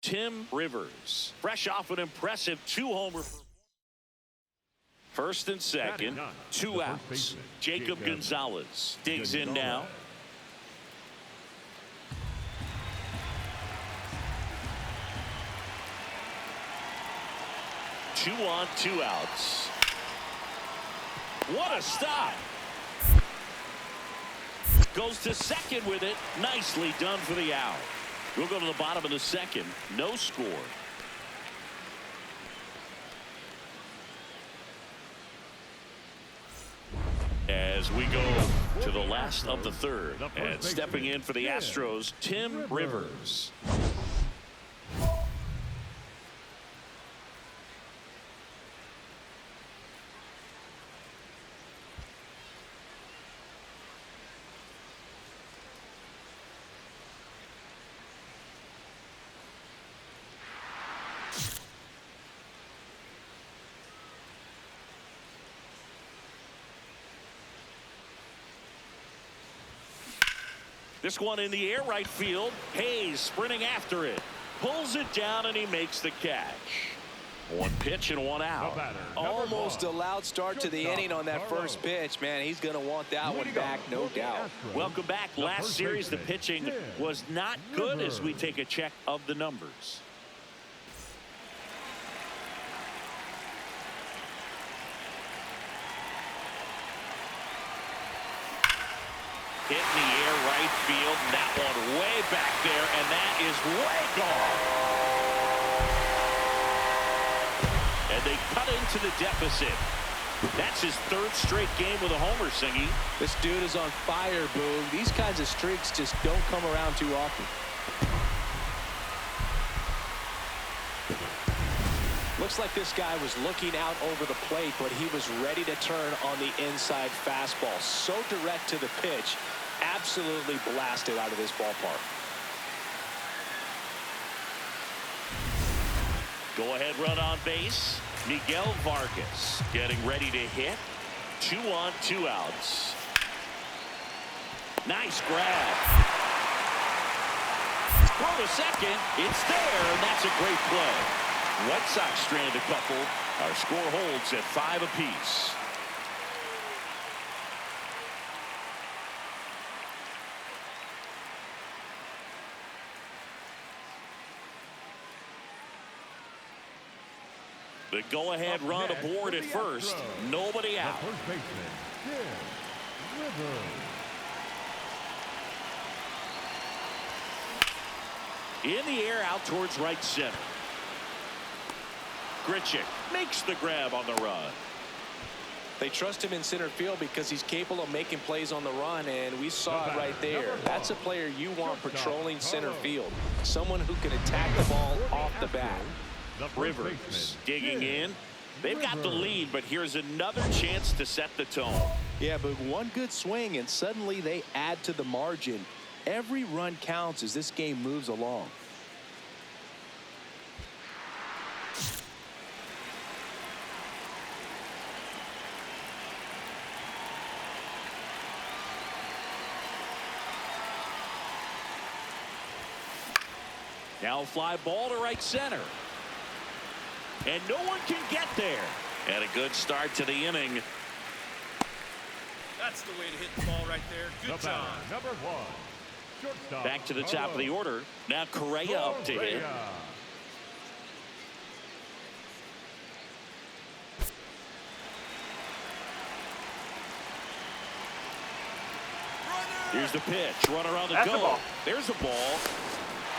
Tim Rivers, fresh off an impressive 2-homer. First and second, 2 outs. Jacob Gonzalez digs in now. Two on, 2 outs. What a stop. Goes to second with it. Nicely done for the out. We'll go to the bottom of the second. No score. As we go to the last of the third. And stepping in for the Astros, Tim Rivers. This one in the air, right field. Hayes sprinting after it. Pulls it down, and he makes the catch. 1 pitch and 1 out. Almost a loud start to the inning on that first pitch. Man, he's going to want that one back, no doubt. Welcome back. Last series, the pitching was not good as we take a check of the numbers. Hit in the air, right field, and that one way back there, and that is way gone. And they cut into the deficit. That's his 3rd straight game with a homer, Singy. This dude is on fire, Boog. These kinds of streaks just don't come around too often. Looks like this guy was looking out over the plate, but he was ready to turn on the inside fastball. So direct to the pitch. Absolutely blasted out of this ballpark. Go ahead run on base. Miguel Vargas getting ready to hit. 2 on, 2 outs. Nice grab. Throw to second. It's there, and that's a great play. White Sox strand a couple. Our score holds at 5 apiece. The go-ahead run aboard at first. Nobody out. First baseman, Rivers. In the air, out towards right center. Grichuk makes the grab on the run. They trust him in center field because he's capable of making plays on the run, and we saw it right there. That's a player you want patrolling center field. Someone who can attack the ball off the bat. Rivers digging in. They've got the lead, but here's another chance to set the tone. Yeah, but one good swing, and suddenly they add to the margin. Every run counts as this game moves along. Now fly ball to right center. And no one can get there. And a good start to the inning. That's the way to hit the ball right there. Good job. Number 1. Shortstop. Back to the top of the order. Now Correa up to hit. Here's the pitch. Runner on the go. There's a ball.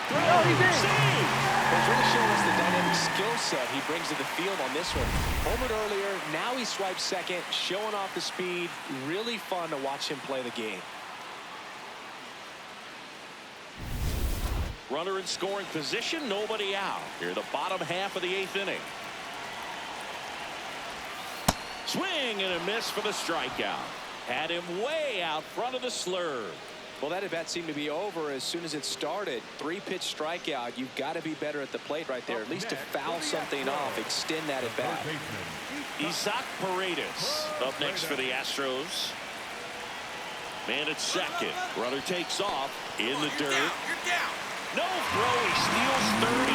Oh, he's in. He's really showing us the dynamic skill set he brings to the field on this one. Homered earlier, now he swipes second, showing off the speed. Really fun to watch him play the game. Runner in scoring position, nobody out. Here, the bottom half of the 8th inning. Swing and a miss for the strikeout. Had him way out front of the slurve. Well, that at-bat seemed to be over as soon as it started. 3-pitch strikeout. You've got to be better at the plate right there, at least to foul something off, extend that at-bat. Isaac Paredes up next for the Astros. Man at second. Runner takes off in the dirt. No throw. He steals third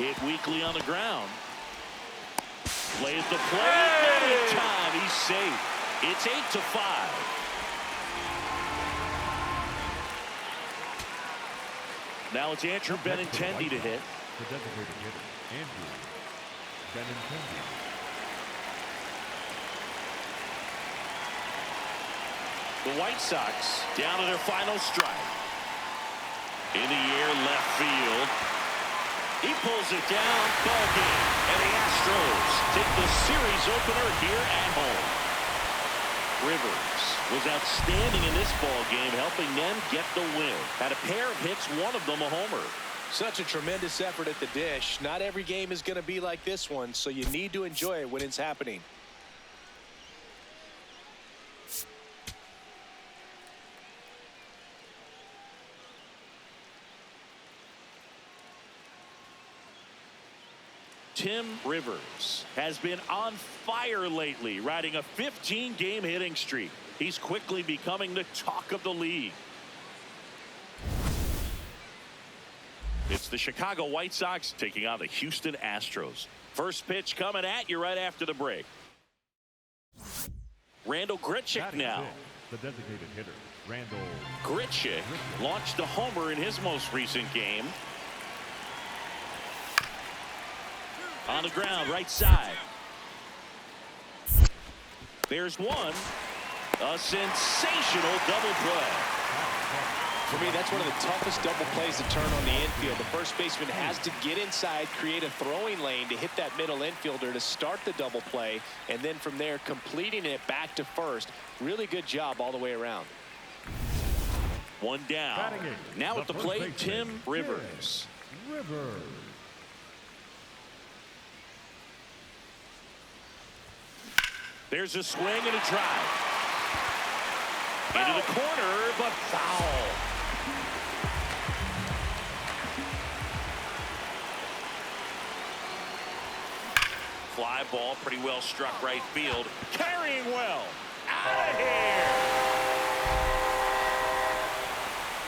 Hit weakly on the ground. Plays the play. Not in time. He's safe. It's 8-5. Now it's Andrew Benintendi to hit. The designated hitter, Andrew Benintendi. The White Sox down to their final strike. In the air, left field. He pulls it down. Ball game. And the Astros take the series opener here at home. Rivers was outstanding in this ball game, helping them get the win. Had a pair of hits, one of them a homer. Such a tremendous effort at the dish. Not every game is going to be like this one, so you need to enjoy it when it's happening. Tim Rivers has been on fire lately, riding a 15-game hitting streak. He's quickly becoming the talk of the league. It's the Chicago White Sox taking on the Houston Astros. First pitch coming at you right after the break. Randall Grichuk now. The designated hitter, Randall Grichuk launched a homer in his most recent game. On the ground, right side. There's one. A sensational double play. For me, that's one of the toughest double plays to turn on the infield. The first baseman has to get inside, create a throwing lane to hit that middle infielder to start the double play, and then from there completing it back to first. Really good job all the way around. One down. Now at the plate, Tim Rivers. There's a swing and a drive. Into the corner, but foul. Fly ball, pretty well struck right field. Carrying well. Out of here.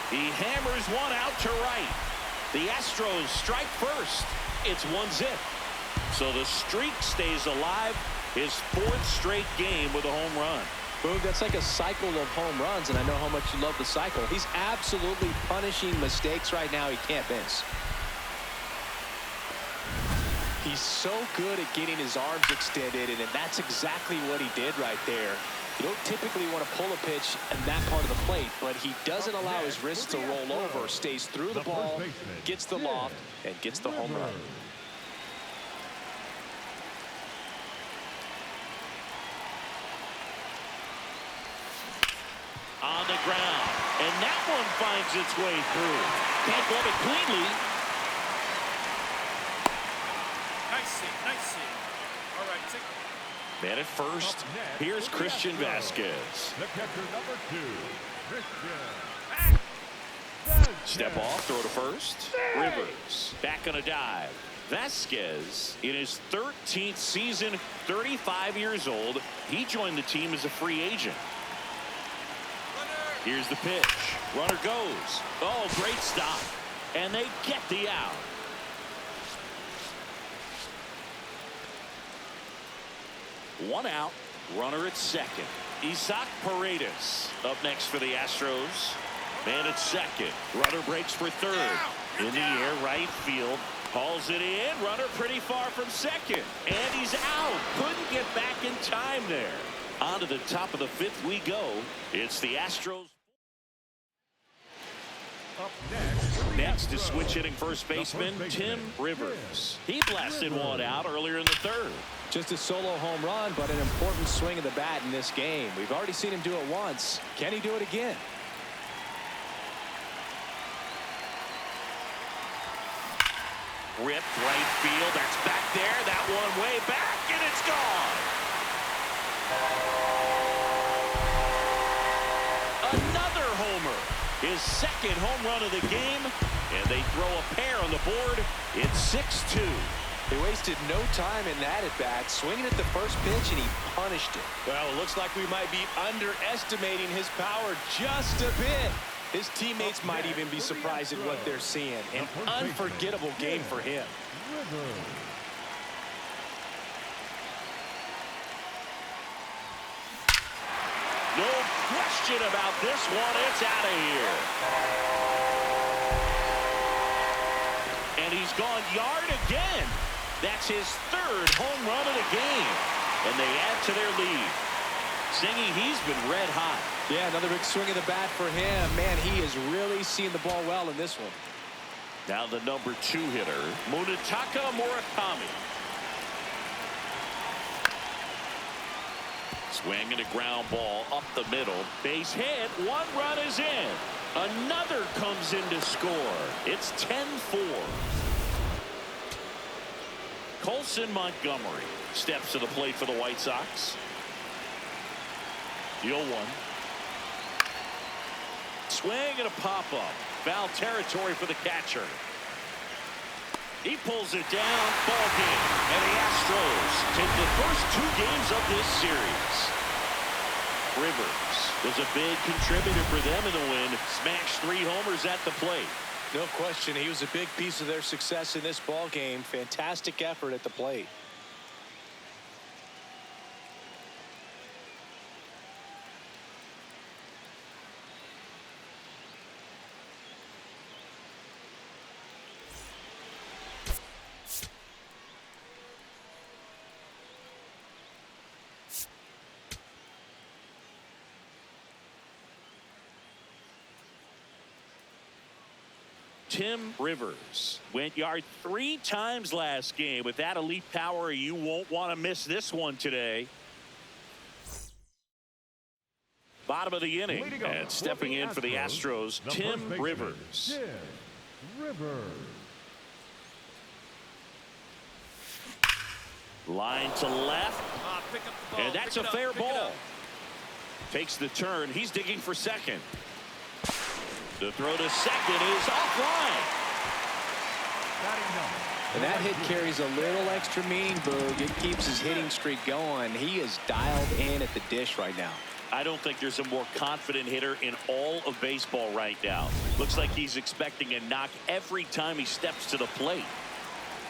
He hammers one out to right. The Astros strike first. It's 1-0. So the streak stays alive. His fourth straight game with a home run. Boom, that's like a cycle of home runs, and I know how much you love the cycle. He's absolutely punishing mistakes right now he can't miss. He's so good at getting his arms extended, and that's exactly what he did right there. You don't typically want to pull a pitch in that part of the plate, but he doesn't allow his wrists to roll over, stays through the ball, gets the loft, and gets the home run. On the ground, and that one finds its way through. Can't glove it cleanly. Nice save, nice save. All right, take Man at first, here's Christian Vasquez. The catcher number 2, Christian. Step off, throw to first. Rivers back on a dive. Vasquez in his 13th season, 35 years old. He joined the team as a free agent. Here's the pitch. Runner goes. Oh, great stop. And they get the out. One out. Runner at second. Isaac Paredes up next for the Astros. Man at second. Runner breaks for third. In the air, right field. Hauls it in. Runner pretty far from second. And he's out. Couldn't get back in time there. On to the top of the fifth we go. It's the Astros. Up Next is switch hitting first baseman Tim Rivers. He blasted one out earlier in the third. Just a solo home run, but an important swing of the bat in this game. We've already seen him do it once. Can he do it again? Ripped right field. That's back there. That one way back, and it's gone. Another homer. His second home run of the game, and they throw a pair on the board. It's 6-2. He wasted no time in that at bat, swinging at the first pitch, and he punished it. Well, it looks like we might be underestimating his power just a bit. His teammates might even be surprised at what they're seeing. An unforgettable game for him. Rivers. No question about this one. It's out of here. And he's gone yard again. That's his third home run of the game. And they add to their lead. Zingy, he's been red hot. Yeah, another big swing of the bat for him. Man, he is really seeing the ball well in this one. Now the number 2 hitter, Munetaka Murakami. Swinging a ground ball up the middle. Base hit. 1 run is in. Another comes in to score. It's 10-4. Colson Montgomery steps to the plate for the White Sox. The 0-1. Swing and a pop-up. Foul territory for the catcher. He pulls it down. Ball game. And the Astros take the first 2 games of this series. Rivers was a big contributor for them in the win. Smashed 3 homers at the plate. No question, he was a big piece of their success in this ball game. Fantastic effort at the plate. Tim Rivers went yard 3 times last game. With that elite power, you won't want to miss this one today. Bottom of the inning, and stepping in for the Astros, Tim Rivers. Line to left, Pick up the ball. and that's a fair ball. Takes the turn. He's digging for second. The throw to second is offline. And that hit carries a little extra meaning, Boog. It keeps his hitting streak going. He is dialed in at the dish right now. I don't think there's a more confident hitter in all of baseball right now. Looks like he's expecting a knock every time he steps to the plate.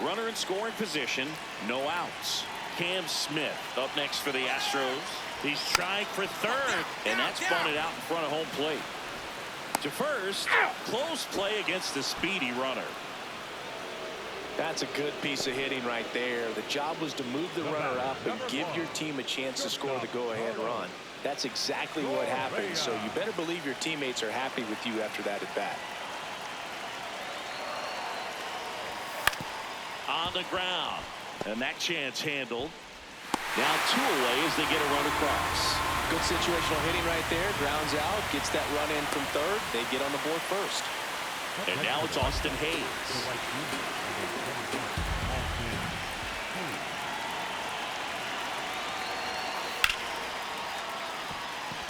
Runner in scoring position, no outs. Cam Smith up next for the Astros. He's trying for third, and that's bunted out in front of home plate. To first, close play against the speedy runner. That's a good piece of hitting right there. The job was to move the runner up and give your team a chance to score the go-ahead run. That's exactly what happened, so you better believe your teammates are happy with you after that at bat. On the ground, and that chance handled. Now 2 away as they get a run across. Good situational hitting right there. Grounds out, gets that run in from third. They get on the board first. And now it's Austin Hayes.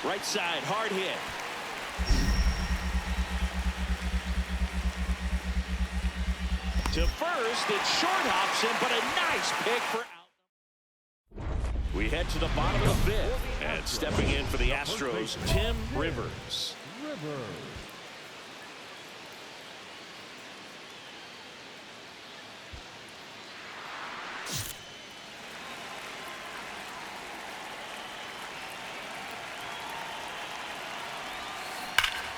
Right side, hard hit. To first, it short hops him, but a nice pick for out. We head to the bottom of the 5th, and stepping in for the Astros, Tim Rivers.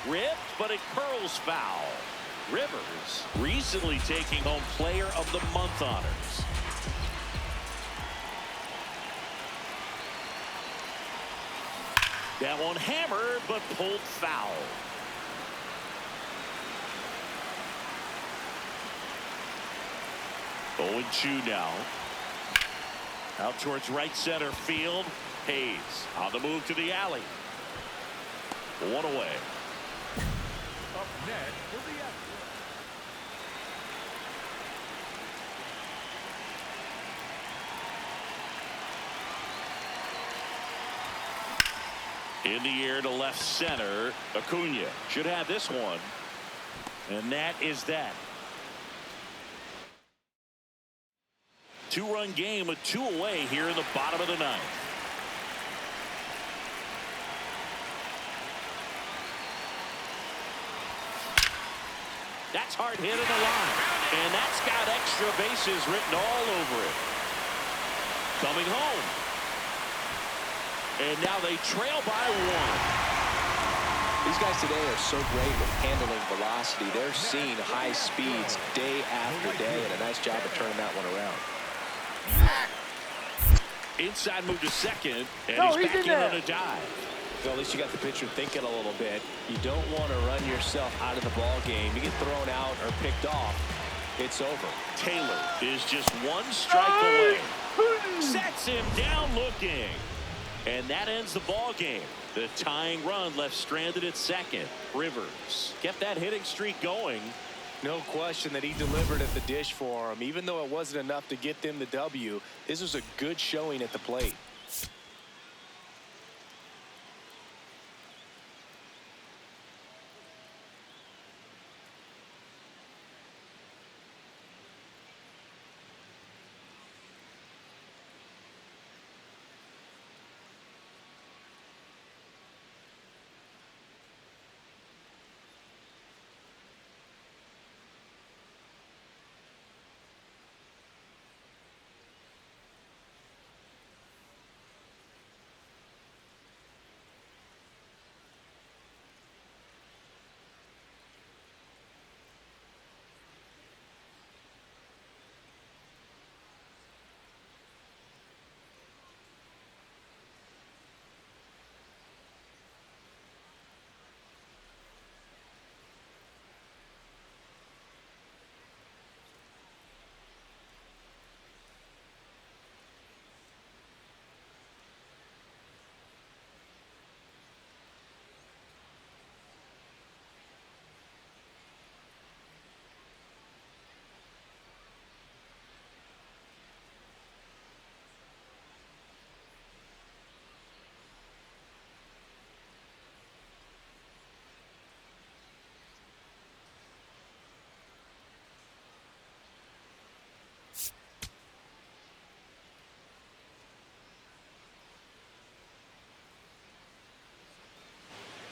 Ripped, but it curls foul. Rivers recently taking home Player of the Month honors. That one hammered, but pulled foul. Oh, and 2 now. Out towards right center field. Hayes on the move to the alley. 1 away. Up next for the Astros. In the air to left center. Acuna should have this one. And that is that. 2-run game with 2 away here in the bottom of the 9th. That's hard hit in the line. And that's got extra bases written all over it. Coming home. And now they trail by 1. These guys today are so great with handling velocity. They're seeing high speeds day after day, and a nice job of turning that one around. Inside move to second, and he's back in on a dive. Well, at least you got the pitcher thinking a little bit. You don't want to run yourself out of the ball game. You get thrown out or picked off, it's over. Taylor is just 1 strike away. Sets him down looking. And that ends the ball game. The tying run left stranded at second. Rivers kept that hitting streak going. No question that he delivered at the dish for him. Even though it wasn't enough to get them the W, this was a good showing at the plate.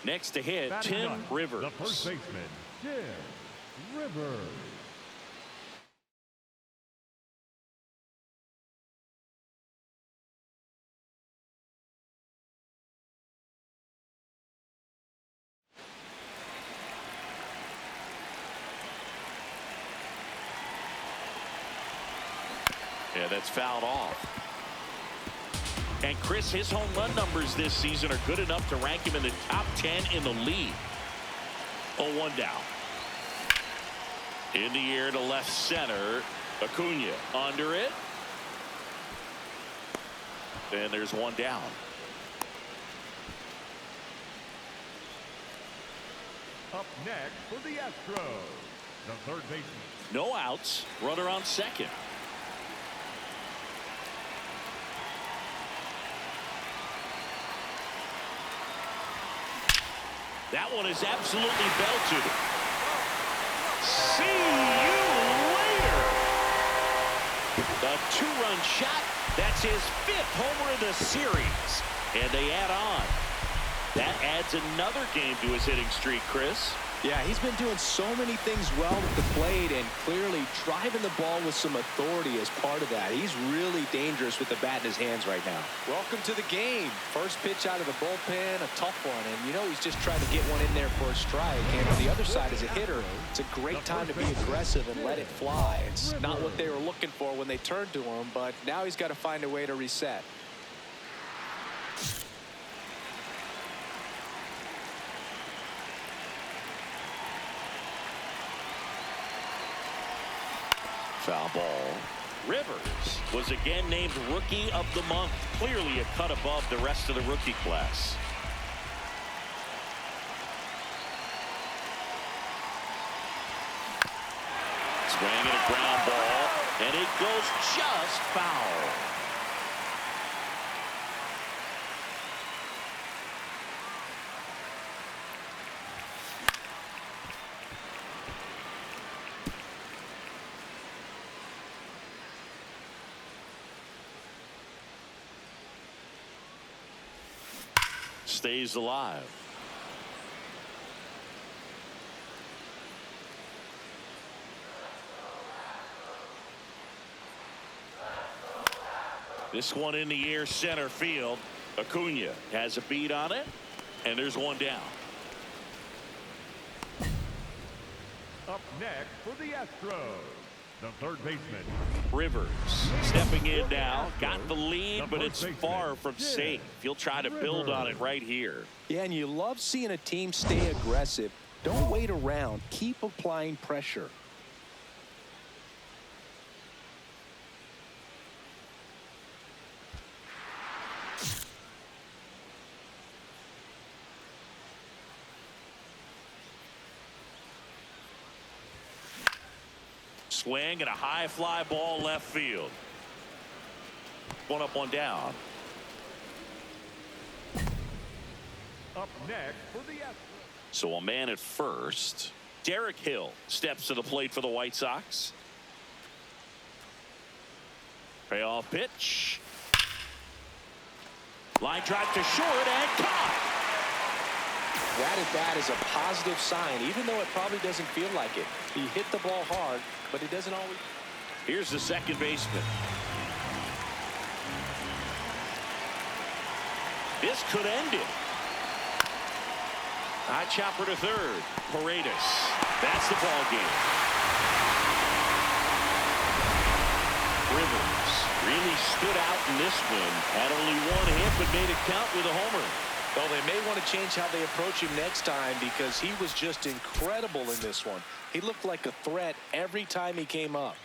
Next to hit, Tim Rivers. The first baseman, Tim Rivers. Yeah, that's fouled off. And Chris, his home run numbers this season are good enough to rank him in the top 10 in the league. 0-1 down. In the air to left center. Acuna under it. And there's 1 down. Up next for the Astros, the third baseman. No outs. Runner on second. That one is absolutely belted. See you later. A 2-run shot. That's his 5th homer of the series. And they add on. That adds another game to his hitting streak, Chris. Yeah, he's been doing so many things well at the plate and clearly driving the ball with some authority as part of that. He's really dangerous with the bat in his hands right now. Welcome to the game. First pitch out of the bullpen, a tough one. And, you know, he's just trying to get one in there for a strike. And on the other side, as a hitter, it's a great time to be aggressive and let it fly. It's not what they were looking for when they turned to him, but now he's got to find a way to reset. Foul ball. Rivers was again named Rookie of the Month. Clearly a cut above the rest of the rookie class. Swinging a ground ball, and it goes just foul. Stays alive. This one in the air center field. Acuna has a beat on it, and there's one down. Up next for the Astros, the third baseman. Rivers stepping in now. Got the lead, but it's far from safe. He'll try to build on it right here. Yeah, and you love seeing a team stay aggressive. Don't wait around. Keep applying pressure. Swing and a high fly ball left field. One up, one down. Up next for the Astros. So a man at first. Derek Hill steps to the plate for the White Sox. Payoff pitch. Line drive to short and caught. That at bat is a positive sign, even though it probably doesn't feel like it. He hit the ball hard, but it doesn't always. Here's the second baseman. This could end it. High chopper to third. Paredes. That's the ball game. Rivers really stood out in this one. Had only one hit, but made it count with a homer. Well, they may want to change how they approach him next time because he was just incredible in this one. He looked like a threat every time he came up.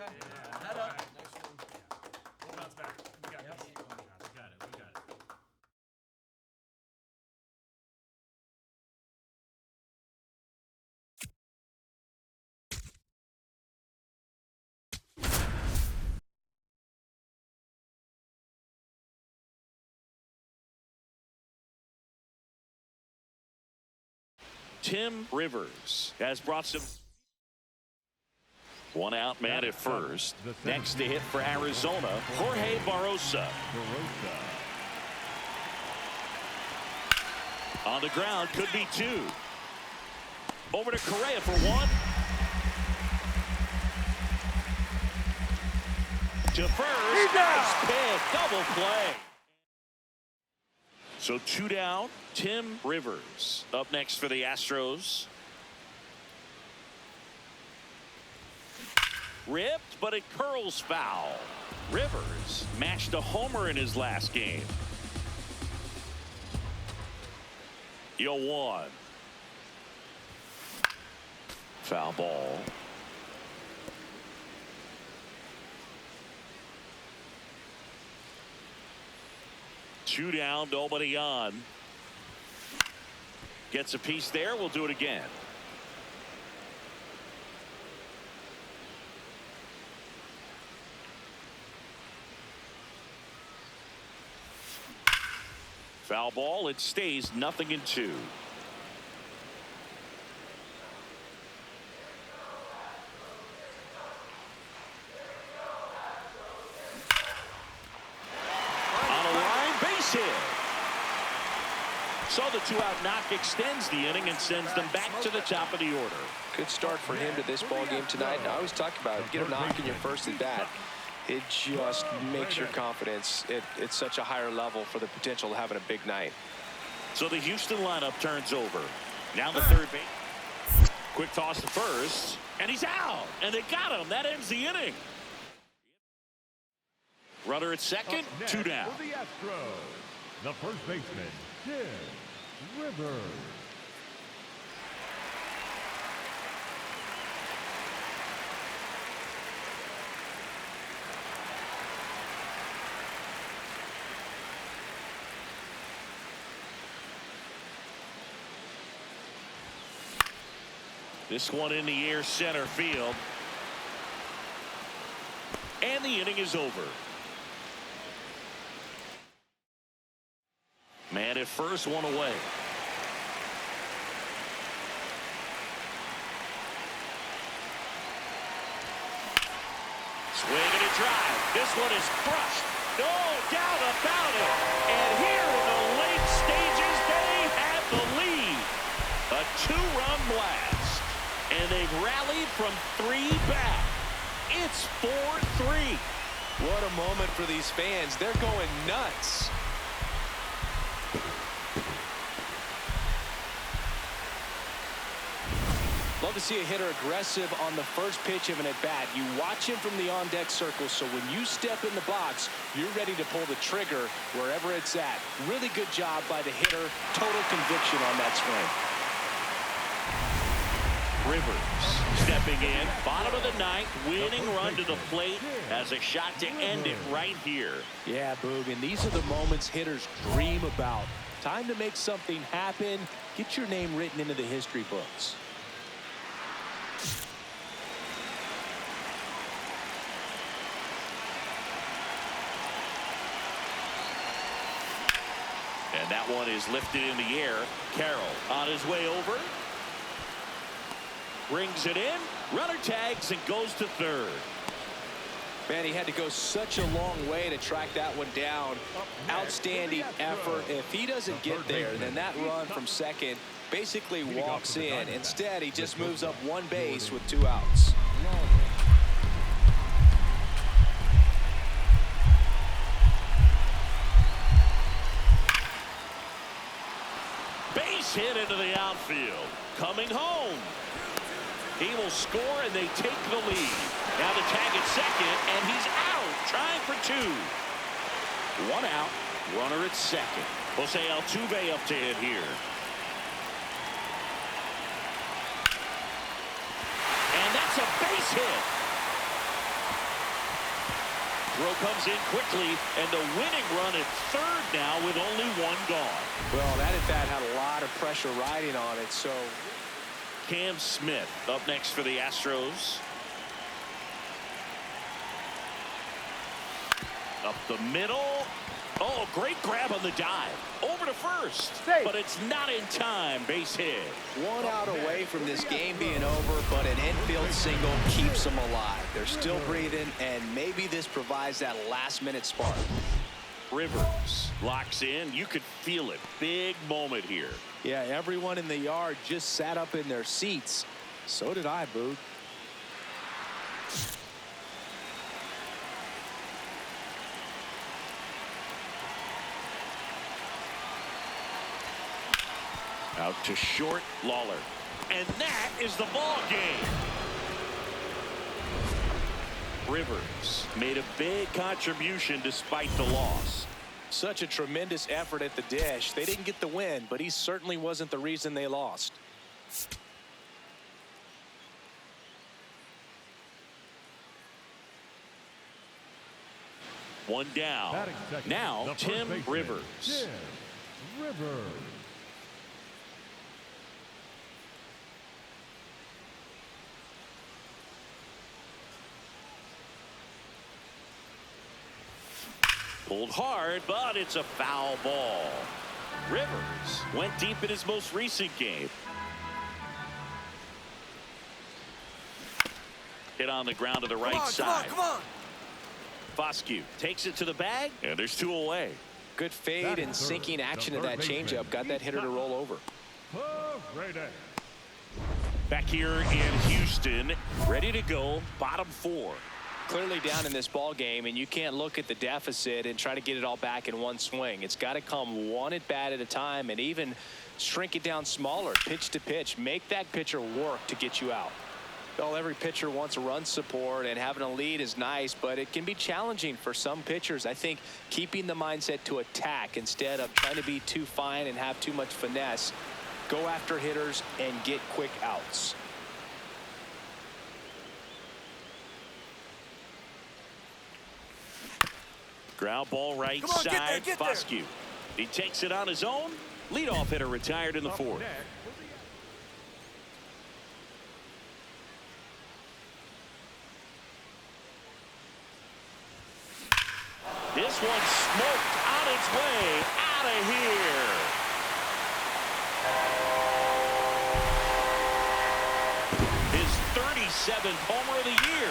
Okay. Head up. We'll bounce back. We got this. We got it. We got it. Tim Rivers has brought some. One out man at first. Next to hit for Arizona, Jorge Barrosa. On the ground, could be two. Over to Correa for one. To first. Nice pick. Double play. So two down. Tim Rivers up next for the Astros. Ripped, but it curls foul. Rivers matched a homer in his last game. 0-1. Foul ball. Two down, nobody on. Gets a piece there. We'll do it again. Foul ball. It stays 0-2. On a line, base hit. So the two-out knock extends the inning and sends them back to the top of the order. Good start for him to this ball game tonight. I always talk about it. Get a knock in your first at bat. It just makes your confidence it's such a higher level for the potential of having a big night. So the Houston lineup turns over. Now the third base. Quick toss to first. And he's out. And they got him. That ends the inning. Runner at second. Two down. For the Astros, the first baseman, Tim Rivers. This one in the air, center field. And the inning is over. Man at first, one away. Swing and a drive. This one is crushed. No doubt about it. And here in the late stages, they have the lead. A two-run blast. And they've rallied from three back. It's 4-3. What a moment for these fans. They're going nuts. Love to see a hitter aggressive on the first pitch of an at-bat. You watch him from the on-deck circle, so when you step in the box, you're ready to pull the trigger wherever it's at. Really good job by the hitter. Total conviction on that swing. Rivers stepping in, bottom of the ninth, winning run to the plate, has a shot to end it right here. Yeah, Boog, and these are the moments hitters dream about. Time to make something happen. Get your name written into the history books. And that one is lifted in the air. Carroll on his way over. Brings it in. Runner tags and goes to third. Man, he had to go such a long way to track that one down. Outstanding effort. If he doesn't get there, then that run from second basically walks in. Instead, he just moves up one base with two outs. Base hit into the outfield. Coming home. He will score, and they take the lead. Now the tag at second, and he's out, trying for two. One out, runner at second. Jose Altuve up to hit here. And that's a base hit. Throw comes in quickly, and the winning run at third now with only one gone. Well, that at bat had a lot of pressure riding on it, so. Cam Smith up next for the Astros. Up the middle. Oh, great grab on the dive. Over to first. But it's not in time. Base hit. One out away from this game being over, but an infield single keeps them alive. They're still breathing, and maybe this provides that last-minute spark. Rivers locks in. You could feel it. Big moment here. Yeah, everyone in the yard just sat up in their seats. So did I, Boog. Out to short, Lawler. And that is the ball game. Rivers made a big contribution despite the loss. Such a tremendous effort at the dish. They didn't get the win, but he certainly wasn't the reason they lost. One down. Now Tim Rivers. Tim Rivers. Pulled hard, but it's a foul ball. Rivers went deep in his most recent game. Hit on the ground to the right side. Come on. Foscue takes it to the bag, and there's two away. Good fade and sinking action of that changeup got that hitter to roll over. Back here in Houston, ready to go, bottom four. Clearly down in this ball game, and you can't look at the deficit and try to get it all back in one swing. It's got to come one at bat at a time, and even shrink it down smaller, pitch to pitch. Make that pitcher work to get you out. Well, every pitcher wants a run support, and having a lead is nice, but it can be challenging for some pitchers. I think keeping the mindset to attack instead of trying to be too fine and have too much finesse. Go after hitters and get quick outs. Ground ball right Come on, side. get there. Foscue. He takes it on his own. Leadoff hitter retired in the fourth. This one smoked on its way out of here. His 37th homer of the year.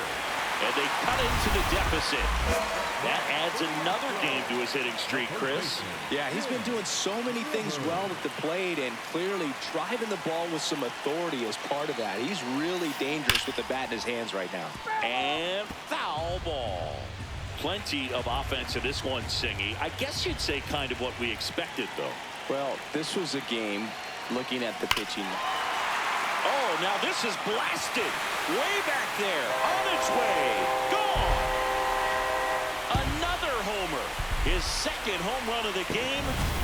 And they cut into the deficit. That adds another game to his hitting streak, Chris. Yeah, he's been doing so many things well at the plate and clearly driving the ball with some authority as part of that. He's really dangerous with the bat in his hands right now. And foul ball. Plenty of offense in this one, Singy. I guess you'd say kind of what we expected, though. Well, this was a game looking at the pitching. Oh, now this is blasted. Way back there. On its way. Gone. Another homer. His second home run of the game.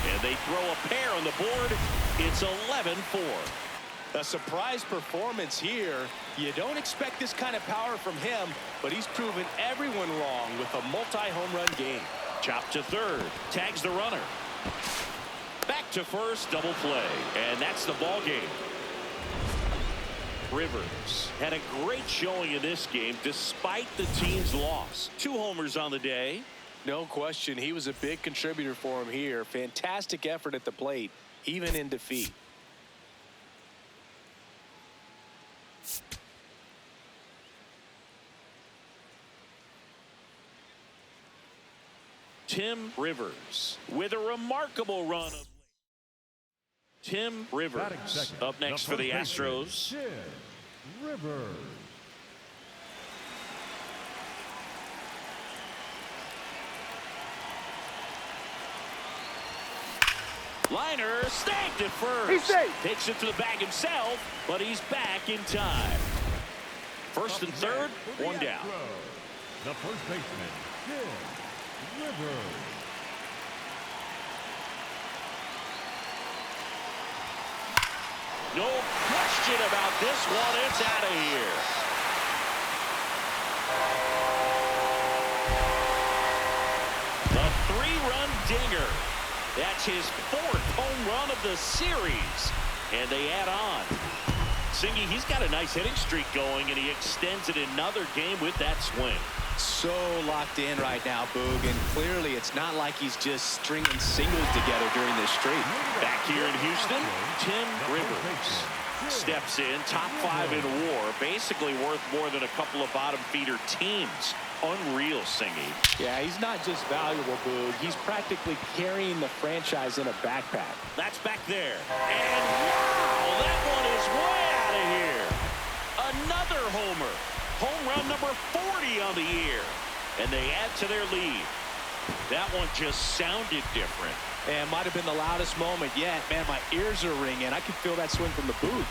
And they throw a pair on the board. It's 11-4. A surprise performance here. You don't expect this kind of power from him, but he's proven everyone wrong with a multi-home run game. Chop to third. Tags the runner. Back to first. Double play. And that's the ball game. Rivers had a great showing in this game despite the team's loss. 2 homers on the day. No question. He was a big contributor for him here. Fantastic effort at the plate, even in defeat. Tim Rivers with a remarkable run of Tim Rivers up next for the Astros. Tim Rivers. Liner snagged at first. He's safe. Takes it to the bag himself, but he's back in time. First and third, one down. The first baseman, Tim Rivers. No question about this one. It's out of here. dinger. That's his 4th home run of the series. And they add on. Singy, he's got a nice hitting streak going, and he extends it another game with that swing. So locked in right now, Boog, and clearly it's not like he's just stringing singles together during this streak. Back here in Houston, Tim Rivers steps in, top 5 in WAR, basically worth more than a couple of bottom feeder teams. Unreal, Singy. Yeah, he's not just valuable, Boog. He's practically carrying the franchise in a backpack. That's back there. And wow, that one is way out of here. Another homer. Home run number 40 on the year. And they add to their lead. That one just sounded different. And might have been the loudest moment yet. Man, my ears are ringing. I can feel that swing from the booth.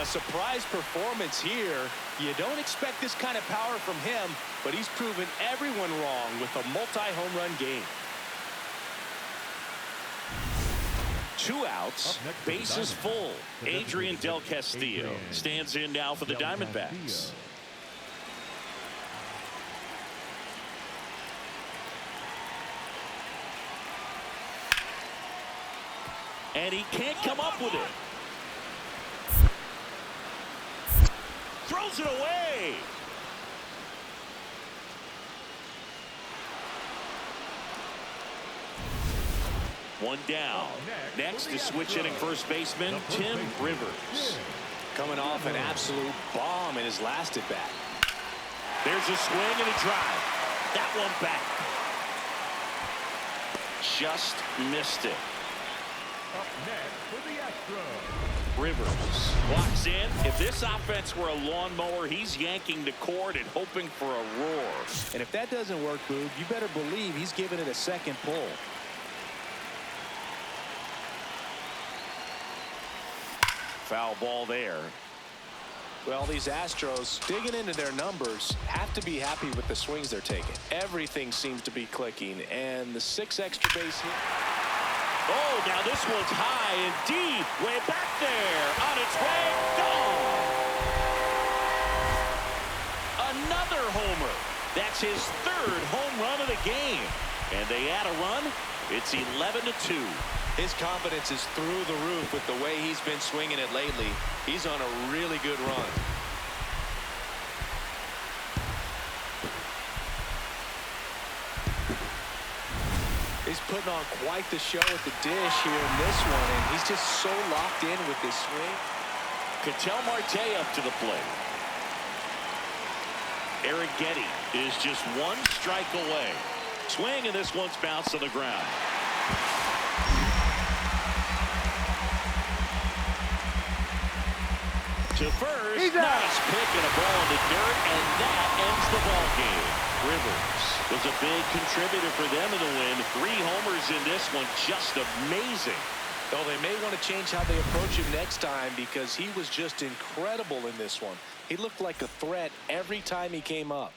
A surprise performance here. You don't expect this kind of power from him, but he's proven everyone wrong with a multi-home run game. 2 outs, bases full. Adrian Del Castillo stands in now for the Diamondbacks. And he can't come up with it. Throws it away. One down. Next is switch hitting first baseman Tim Rivers. Coming off an absolute bomb in his last at bat. There's a swing and a drive. That one back. Just missed it. Up next for the Astros. Rivers walks in. If this offense were a lawnmower, he's yanking the cord and hoping for a roar. And if that doesn't work, Boog, you better believe he's giving it a second pull. Foul ball there. Well, these Astros, digging into their numbers, have to be happy with the swings they're taking. Everything seems to be clicking, and the 6 extra base hit. Oh, now this one's high and deep, way back there, on its way, gone. Another homer. That's his 3rd home run of the game. And they add a run. It's 11-2. His confidence is through the roof with the way he's been swinging it lately. He's on a really good run. He's putting on quite the show at the dish here in this one, and he's just so locked in with this swing. Ketel Marte up to the plate. Eric Getty is just 1 strike away. Swing, and this one's bounced to the ground. To first, nice pick and a ball in the dirt, and that ends the ball game. Rivers was a big contributor for them in the win. 3 homers in this one, just amazing. Though they may want to change how they approach him next time because he was just incredible in this one. He looked like a threat every time he came up.